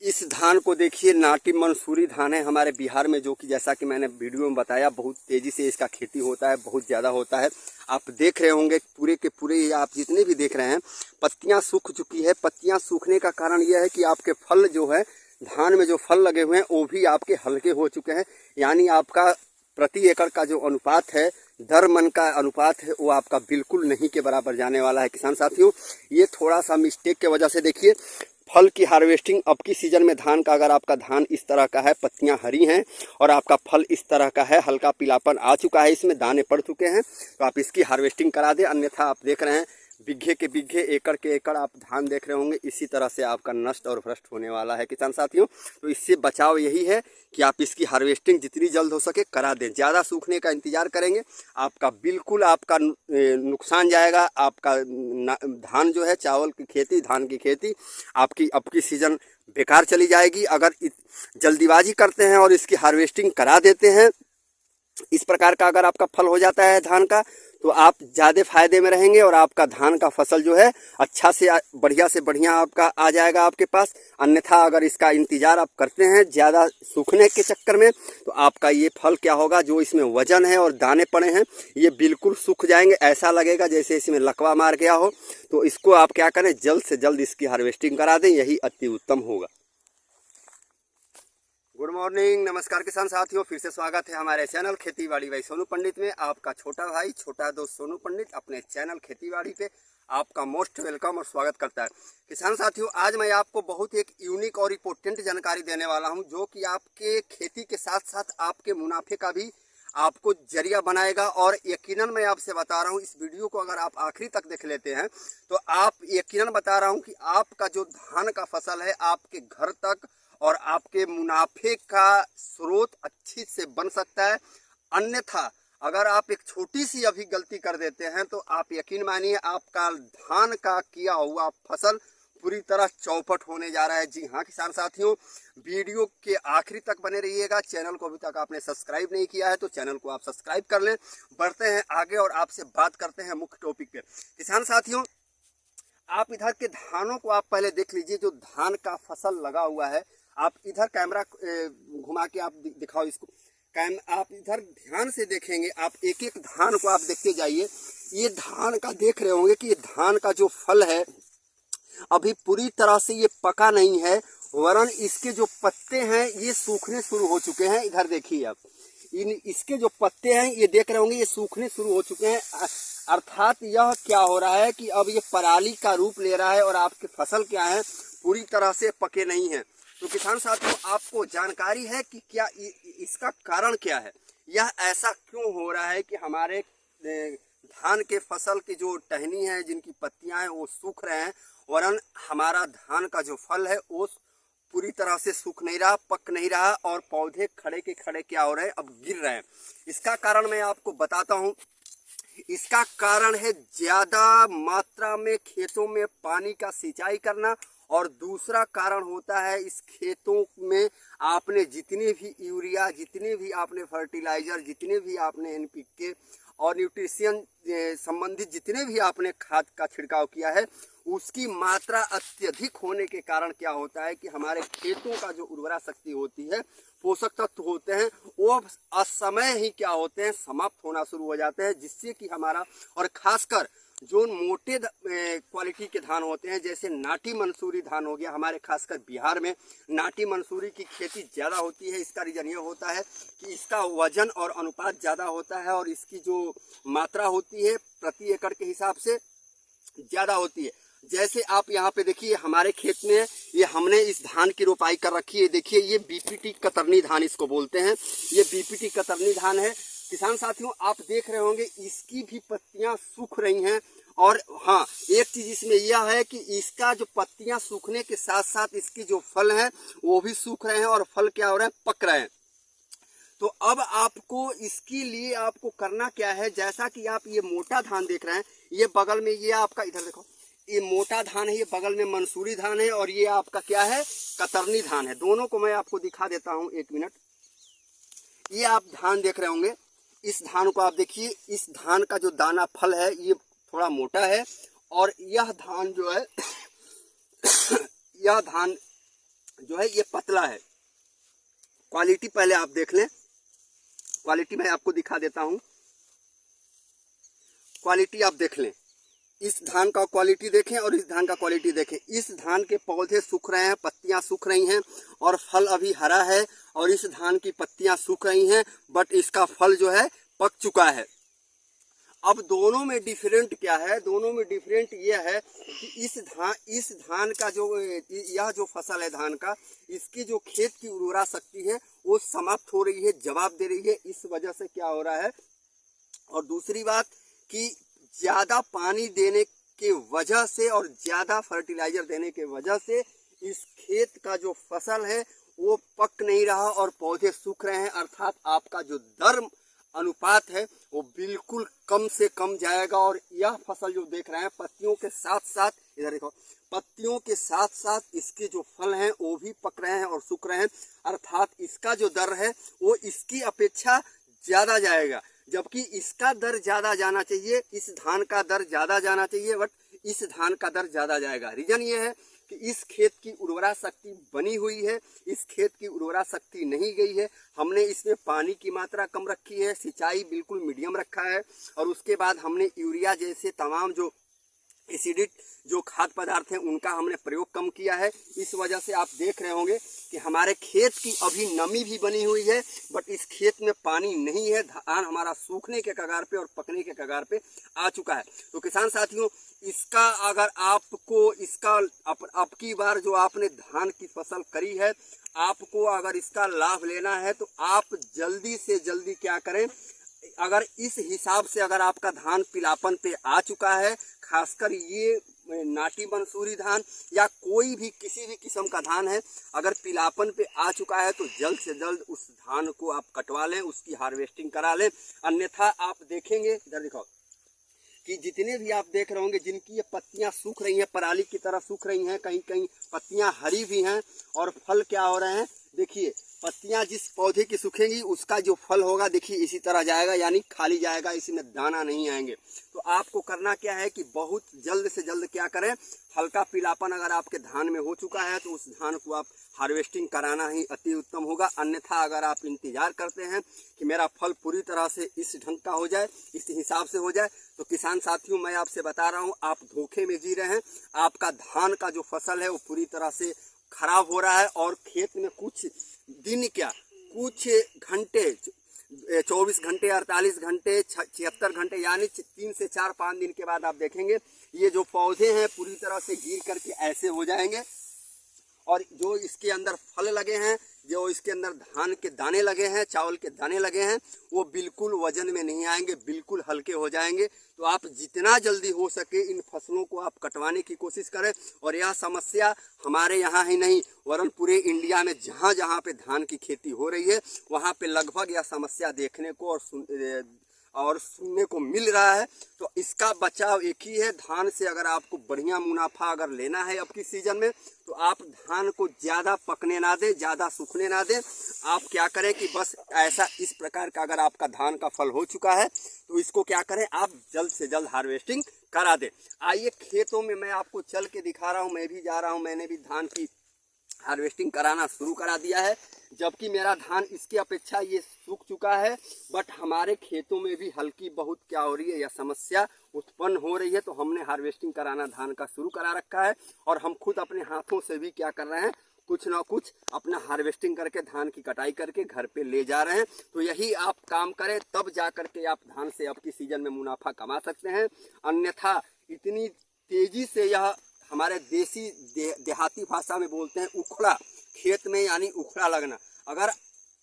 इस धान को देखिए, नाटी मंसूरी धान है हमारे बिहार में, जो कि जैसा कि मैंने वीडियो में बताया बहुत तेजी से इसका खेती होता है, बहुत ज़्यादा होता है। आप देख रहे होंगे पूरे के पूरे, आप जितने भी देख रहे हैं पत्तियां सूख चुकी है। पत्तियां सूखने का कारण यह है कि आपके फल जो है, धान में जो फल लगे हुए हैं वो भी आपके हल्के हो चुके हैं। यानी आपका प्रति एकड़ का जो अनुपात है, दर मन का अनुपात है, वो आपका बिल्कुल नहीं के बराबर जाने वाला है। किसान साथियों, ये थोड़ा सा मिस्टेक के वजह से देखिए फल की हार्वेस्टिंग अब की सीजन में धान का, अगर आपका धान इस तरह का है, पत्तियां हरी हैं और आपका फल इस तरह का है, हल्का पीलापन आ चुका है, इसमें दाने पड़ चुके हैं, तो आप इसकी हार्वेस्टिंग करा दें। अन्यथा आप देख रहे हैं बिघे के बिघे, एकड़ के एकड़ आप धान देख रहे होंगे, इसी तरह से आपका नष्ट और भ्रष्ट होने वाला है किसान साथियों। तो इससे बचाव यही है कि आप इसकी हार्वेस्टिंग जितनी जल्द हो सके करा दें। ज़्यादा सूखने का इंतजार करेंगे आपका बिल्कुल आपका नुकसान जाएगा। आपका धान जो है, चावल की खेती, धान की खेती आपकी अब की सीज़न बेकार चली जाएगी। अगर जल्दीबाजी करते हैं और इसकी हार्वेस्टिंग करा देते हैं, इस प्रकार का अगर आपका फल हो जाता है धान का, तो आप ज़्यादा फायदे में रहेंगे और आपका धान का फसल जो है अच्छा से बढ़िया आपका आ जाएगा आपके पास। अन्यथा अगर इसका इंतज़ार आप करते हैं ज़्यादा सूखने के चक्कर में, तो आपका ये फल क्या होगा, जो इसमें वजन है और दाने पड़े हैं ये बिल्कुल सूख जाएंगे। ऐसा लगेगा जैसे इसमें लकवा मार गया हो। तो इसको आप क्या करें, जल्द से जल्द इसकी हार्वेस्टिंग करा दें, यही अति उत्तम होगा। गुड मॉर्निंग, नमस्कार किसान साथियों, फिर से स्वागत है हमारे चैनल खेतीबाड़ी बाई सोनू पंडित में। आपका छोटा भाई, छोटा दोस्त सोनू पंडित अपने चैनल खेतीबाड़ी पे आपका मोस्ट वेलकम और स्वागत करता है। किसान साथियों, आज मैं आपको बहुत एक यूनिक और इम्पोर्टेंट जानकारी देने वाला हूं, जो कि आपके खेती के साथ साथ आपके मुनाफे का भी आपको जरिया बनाएगा। और यकीनन मैं आपसे बता रहा हूं, इस वीडियो को अगर आप आखिरी तक देख लेते हैं तो आप यकीनन बता रहा हूं कि आपका जो धान का फसल है आपके घर तक और आपके मुनाफे का स्रोत अच्छी से बन सकता है। अन्यथा अगर आप एक छोटी सी अभी गलती कर देते हैं तो आप यकीन मानिए आपका धान का किया हुआ फसल पूरी तरह चौपट होने जा रहा है। जी हाँ किसान साथियों, वीडियो के आखिरी तक बने रहिएगा। चैनल को अभी तक आपने सब्सक्राइब नहीं किया है तो चैनल को आप सब्सक्राइब कर लें। बढ़ते हैं आगे और आपसे बात करते हैं मुख्य टॉपिक पे। किसान साथियों, आप इधर के धानों को आप पहले देख लीजिए। जो धान का फसल लगा हुआ है, आप इधर कैमरा घुमा के आप दिखाओ इसको। आप इधर ध्यान से देखेंगे, आप एक एक धान को आप देखते जाइए। ये धान का देख रहे होंगे कि ये धान का जो फल है अभी पूरी तरह से ये पका नहीं है, वरन इसके जो पत्ते हैं ये सूखने शुरू हो चुके हैं। इधर देखिए आप, इसके जो पत्ते हैं ये देख रहे होंगे ये सूखने शुरू हो चुके हैं। अर्थात यह क्या हो रहा है कि अब ये पराली का रूप ले रहा है और आपके फसल क्या है, पूरी तरह से पके नहीं है। तो किसान साथियों, आपको जानकारी है कि क्या इसका कारण क्या है, यह ऐसा क्यों हो रहा है कि हमारे धान के फसल की जो टहनी है, जिनकी पत्तियां हैं वो सूख रहे हैं, वरन हमारा धान का जो फल है वो पूरी तरह से सूख नहीं रहा, पक नहीं रहा और पौधे खड़े के खड़े क्या हो रहे हैं, अब गिर रहे हैं। इसका कारण मैं आपको बताता हूँ। इसका कारण है ज़्यादा मात्रा में खेतों में पानी का सिंचाई करना, और दूसरा कारण होता है इस खेतों में आपने जितने भी यूरिया, जितने भी आपने फर्टिलाइज़र, जितने भी आपने एनपीके और न्यूट्रिशन संबंधित जितने भी आपने खाद का छिड़काव किया है, उसकी मात्रा अत्यधिक होने के कारण क्या होता है कि हमारे खेतों का जो उर्वरा शक्ति होती है, पोषक तत्व होते हैं, वो असमय ही क्या होते हैं, समाप्त होना शुरू हो जाते हैं। जिससे कि हमारा, और खासकर जो मोटे क्वालिटी के धान होते हैं, जैसे नाटी मंसूरी धान हो गया, हमारे खासकर बिहार में नाटी मंसूरी की खेती ज़्यादा होती है। इसका रीज़न ये होता है कि इसका वजन और अनुपात ज़्यादा होता है और इसकी जो मात्रा होती है प्रति एकड़ के हिसाब से ज़्यादा होती है। जैसे आप यहाँ पे देखिए, हमारे खेत में ये हमने इस धान की रोपाई कर रखी है। देखिए ये बीपीटी कतरनी धान इसको बोलते हैं, ये बीपीटी कतरनी धान है। किसान साथियों, आप देख रहे होंगे इसकी भी पत्तियां सूख रही हैं। और हाँ, एक चीज़ इसमें यह है कि इसका जो पत्तियां सूखने के साथ साथ इसकी जो फल हैं वो भी सूख रहे हैं और फल क्या हो रहे हैं, पक रहे हैं। तो अब आपको इसके लिए आपको करना क्या है, जैसा कि आप ये मोटा धान देख रहे हैं, ये बगल में ये आपका, इधर देखो, ये मोटा धान है, ये बगल में मंसूरी धान है, और ये आपका क्या है, कतरनी धान है। दोनों को मैं आपको दिखा देता हूँ, एक मिनट। ये आप धान देख रहे होंगे, इस धान को आप देखिए, इस धान का जो दाना फल है ये थोड़ा मोटा है, और यह धान जो है यह धान जो है ये पतला है। क्वालिटी पहले आप देख लें, क्वालिटी मैं आपको दिखा देता हूँ। क्वालिटी आप देख लें, इस धान का क्वालिटी देखें और इस धान का क्वालिटी देखें। इस धान के पौधे सूख रहे हैं, पत्तियां सूख रही हैं और फल अभी हरा है, और इस धान की पत्तियां सूख रही हैं बट इसका फल जो है पक चुका है। अब दोनों में डिफरेंट क्या है? दोनों में डिफरेंट ये है कि इस धान का जो यह जो फसल है धान का, इसकी जो खेत की उर्वरा शक्ति है वो समाप्त हो रही है, जवाब दे रही है। इस वजह से क्या हो रहा है, और दूसरी बात कि ज़्यादा पानी देने के वजह से और ज़्यादा फर्टिलाइजर देने के वजह से इस खेत का जो फसल है वो पक नहीं रहा और पौधे सूख रहे हैं। अर्थात आपका जो दर अनुपात है वो बिल्कुल कम से कम जाएगा। और यह फसल जो देख रहे हैं, पत्तियों के साथ साथ, इधर देखो, पत्तियों के साथ साथ इसके जो फल हैं वो भी पक रहे हैं और सूख रहे हैं। अर्थात इसका जो दर है वो इसकी अपेक्षा ज़्यादा जाएगा, जबकि इसका दर ज़्यादा जाना चाहिए, इस धान का दर ज़्यादा जाना चाहिए, बट इस धान का दर ज़्यादा जाएगा। रीज़न ये है कि इस खेत की उर्वरा शक्ति बनी हुई है, इस खेत की उर्वरा शक्ति नहीं गई है। हमने इसमें पानी की मात्रा कम रखी है, सिंचाई बिल्कुल मीडियम रखा है, और उसके बाद हमने यूरिया जैसे तमाम जो एसिडिक जो खाद्य पदार्थ हैं उनका हमने प्रयोग कम किया है। इस वजह से आप देख रहे होंगे कि हमारे खेत की अभी नमी भी बनी हुई है, बट इस खेत में पानी नहीं है। धान हमारा सूखने के कगार पे और पकने के कगार पे आ चुका है। तो किसान साथियों, इसका अगर आपको इसका अब की बार जो आपने धान की फसल करी है, आपको अगर इसका लाभ लेना है तो आप जल्दी से जल्दी क्या करें, अगर इस हिसाब से अगर आपका धान पीलापन पे आ चुका है, खासकर ये नाटी मंसूरी धान या कोई भी किसी भी किस्म का धान है, अगर पीलापन पे आ चुका है तो जल्द से जल्द उस धान को आप कटवा लें, उसकी हार्वेस्टिंग करा लें। अन्यथा आप देखेंगे, इधर दिखाओ, कि जितने भी आप देख रहे होंगे जिनकी ये पत्तियां सूख रही हैं, पराली की तरह सूख रही हैं, कहीं कहीं पत्तियां हरी भी हैं और फल क्या हो रहे हैं, देखिए पत्तियां जिस पौधे की सूखेंगी उसका जो फल होगा देखिए इसी तरह जाएगा, यानी खाली जाएगा, इसमें दाना नहीं आएंगे। तो आपको करना क्या है कि बहुत जल्द से जल्द क्या करें, हल्का पीलापन अगर आपके धान में हो चुका है तो उस धान को आप हार्वेस्टिंग कराना ही अति उत्तम होगा। अन्यथा अगर आप इंतजार करते हैं कि मेरा फल पूरी तरह से इस ढंग का हो जाए, इस हिसाब से हो जाए, तो किसान साथियों मैं आपसे बता रहा हूँ आप धोखे में जी रहे हैं। आपका धान का जो फसल है वो पूरी तरह से खराब हो रहा है और खेत में कुछ दिन क्या, कुछ घंटे, 24 घंटे, 48 घंटे, 76 घंटे, यानी 3 से 4-5 दिन के बाद आप देखेंगे ये जो पौधे हैं पूरी तरह से गिर करके ऐसे हो जाएंगे, और जो इसके अंदर फल लगे हैं, जो इसके अंदर धान के दाने लगे हैं, चावल के दाने लगे हैं, वो बिल्कुल वजन में नहीं आएंगे, बिल्कुल हल्के हो जाएंगे। तो आप जितना जल्दी हो सके इन फसलों को आप कटवाने की कोशिश करें। और यह समस्या हमारे यहाँ ही नहीं वरन पूरे इंडिया में जहाँ जहाँ पे धान की खेती हो रही है वहाँ पे लगभग यह समस्या देखने को और सुनने को मिल रहा है। तो इसका बचाव एक ही है, धान से अगर आपको बढ़िया मुनाफा अगर लेना है अब की सीजन में तो आप धान को ज़्यादा पकने ना दें, ज़्यादा सूखने ना दें। आप क्या करें कि बस ऐसा इस प्रकार का अगर आपका धान का फल हो चुका है तो इसको क्या करें, आप जल्द से जल्द हार्वेस्टिंग करा दें। आइए खेतों में मैं आपको चल के दिखा रहा हूँ, मैं भी जा रहा हूँ, मैंने भी धान की हार्वेस्टिंग कराना शुरू करा दिया है, जबकि मेरा धान इसकी अपेक्षा ये सूख चुका है, बट हमारे खेतों में भी हल्की बहुत क्या हो रही है, यह समस्या उत्पन्न हो रही है। तो हमने हार्वेस्टिंग कराना धान का शुरू करा रखा है और हम खुद अपने हाथों से भी क्या कर रहे हैं, कुछ ना कुछ अपना हार्वेस्टिंग करके धान की कटाई करके घर पे ले जा रहे हैं। तो यही आप काम करें, तब जा करके आप धान से अब की सीजन में मुनाफा कमा सकते हैं। अन्यथा इतनी तेजी से यह हमारे देसी देहाती भाषा में बोलते हैं उखड़ा, खेत में यानी उखड़ा लगना। अगर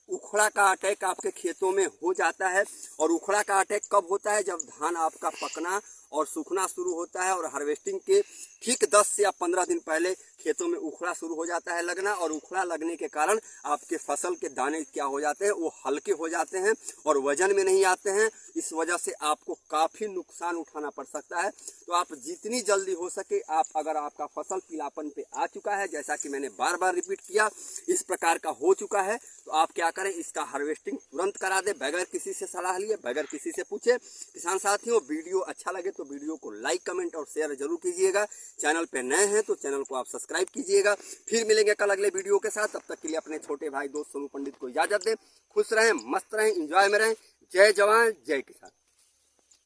उखड़ा का अटैक आपके खेतों में हो जाता है, और उखड़ा का अटैक कब होता है, जब धान आपका पकना और सूखना शुरू होता है और हार्वेस्टिंग के ठीक 10 से या 15 दिन पहले खेतों में उखड़ा शुरू हो जाता है लगना, और उखड़ा लगने के कारण आपके फसल के दाने क्या हो जाते हैं, वो हल्के हो जाते हैं और वजन में नहीं आते हैं। इस वजह से आपको काफ़ी नुकसान उठाना पड़ सकता है। तो आप जितनी जल्दी हो सके, आप अगर आपका फसल पीलापन पे आ चुका है, जैसा कि मैंने बार बार रिपीट किया, इस प्रकार का हो चुका है, तो आप क्या करें, इसका हार्वेस्टिंग तुरंत करा दे, बगैर किसी से सलाह लिए, बगैर किसी से पूछे। किसान साथियों, वीडियो अच्छा लगे तो वीडियो को लाइक कमेंट और शेयर जरूर कीजिएगा। चैनल पे नए हैं तो चैनल को आप सब्सक्राइब कीजिएगा। फिर मिलेंगे कल अगले वीडियो के साथ। तब तक के लिए अपने छोटे भाई दोस्त सोनू पंडित को इजाजत दें। खुश रहें, मस्त रहें, इंजॉय में रहें। जय जवान जय किसान।